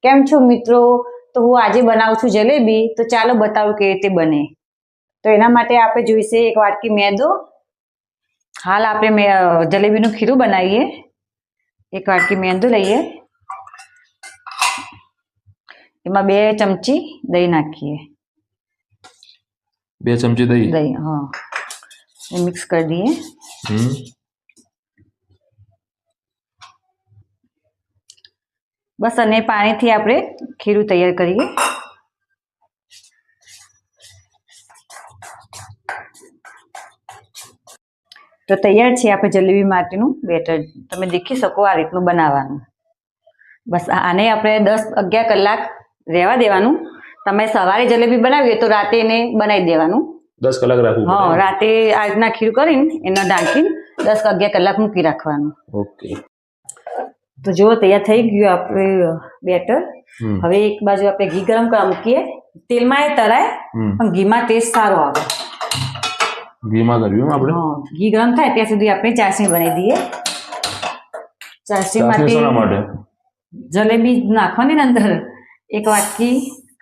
કેમ છો મિત્રો? તો હું આજે બનાવું છું જલેબી. તો ચાલો બતાવું કેવી રીતે બને. તો એના માટે આપણે જોઈશે એક વાટકી મેદો. હાલ આપણે જલેબીનું ખીરું બનાવીએ. એક વાટકી મેદો લઈએ, એમાં 2 ચમચી દહીં નાખીએ. 2 ચમચી દહીં, હા, એ મિક્સ કરી દઈએ. બસ, અને પાણીથી આપણે ખીરું તૈયાર કરીએ. તો તૈયાર છે આપણે જલેબી માટેનું બેટર. તમે દેખી શકો આ રીતનું બનાવવાનું. બસ આને આપણે 10-11 કલાક રહેવા દેવાનું. તમે સવારે જલેબી બનાવીએ તો રાતે એને બનાવી દેવાનું. 10 કલાક રાખવું? હા, રાતે આ રીતના ખીરું કરીને એને ઢાંકીને 10-11 કલાક મૂકી રાખવાનું. ઓકે. તો જો તૈયાર થઈ ગયું આપણે બેટર. હવે એક બાજુ આપણે ઘી ગરમ કરવા મૂકીએ. તેલમાં એ તરાય પણ ઘીમાં ટેસ્ટ સારો આવે. ઘીમાં કર્યું આપણે? હા, ઘી ગરમ થાય ત્યાં સુધી આપણે ચાસણી બનાવી દઈએ. ચાસણી માટે જલેબી નાખવાની ને અંદર 1 વાટકી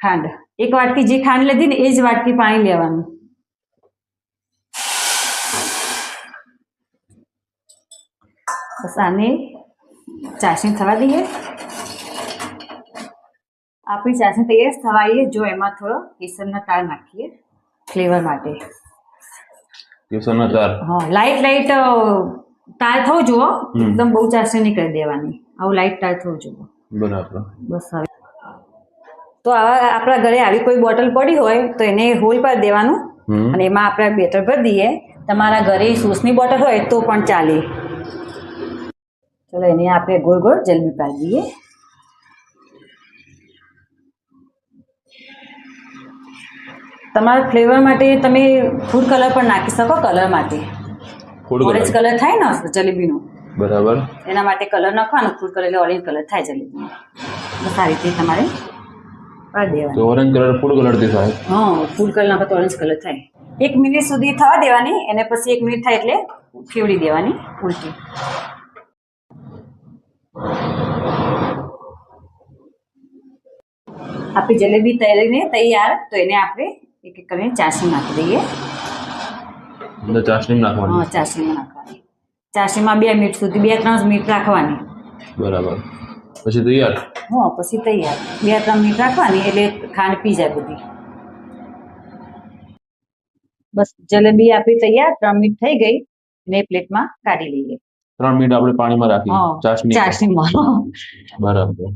ખાંડ. 1 વાટકી જે ખાંડ લીધી ને એ જ વાટકી પાણી લેવાનું. બસ આને ચાસણી થવા દઈએ. આપણી ચાસણી તૈયાર થવા આવીએ. જો એમાં થોડો કેસરના તાર નાખીએ ફ્લેવર માટે. કેસરના તાર? હા, લાઈટ તાર થવું જુઓ. એકદમ બહુ ચાસણી નહીં કરી દેવાની. આવું લાઈટ તાર થવું જુઓ. બરાબર. બસ હવે તો આપણા ઘરે આવી કોઈ બોટલ પડી હોય તો એને હોલ પાડી દેવાનું અને એમાં આપણે બેટર ભરી દઈએ. તમારા ઘરે સોસની બોટલ હોય તો પણ ચાલે. ચલો, એને આપણે ગોળ ગોળ જલેબી પાડી દઈએ. તમારા ફ્લેવર માટે તમે ફૂડ કલર પણ નાખી શકો. કલર માટે ઓરેન્જ કલર થાય ને જલેબીનો. બરાબર. એના માટે કલર નાખવાનો. ફૂડ કલર એટલે ઓરેન્જ કલર થાય જલેબીનો. બસ આ રીતે તમારે પાડી દેવાનું. તો ઓરેન્જ કલર ફૂડ કલરથી થાય? હા, ફૂડ કલર નાખો તો ઓરેન્જ કલર થાય. 1 મિનિટ સુધી થવા દેવાની. એને પછી 1 મિનિટ થાય એટલે ફેવડી દેવાની ઉલટી. આપણી જલેબી તૈયાર. તો એને આપણે એક એક કરીને ચાસણી નાખી દઈએ. ચાસણી નાખવાની? હા, ચાસણીમાં નાખવાની. ચાસણીમાં 2 મિનિટ સુધી 2-3 મિનિટ રાખવાની. બરાબર. પછી તૈયાર? હા, પછી તૈયાર. 2-3 મિનિટ રાખવાની એટલે ખાંડ પી જાય બધી. બસ, જલેબી આપણી તૈયાર. 3 મિનિટ થઈ ગઈ ને પ્લેટમાં કાઢી લઈએ. 3 મિનિટ આપણે પાણીમાં રાખી ચાસણીમાં? બરાબર.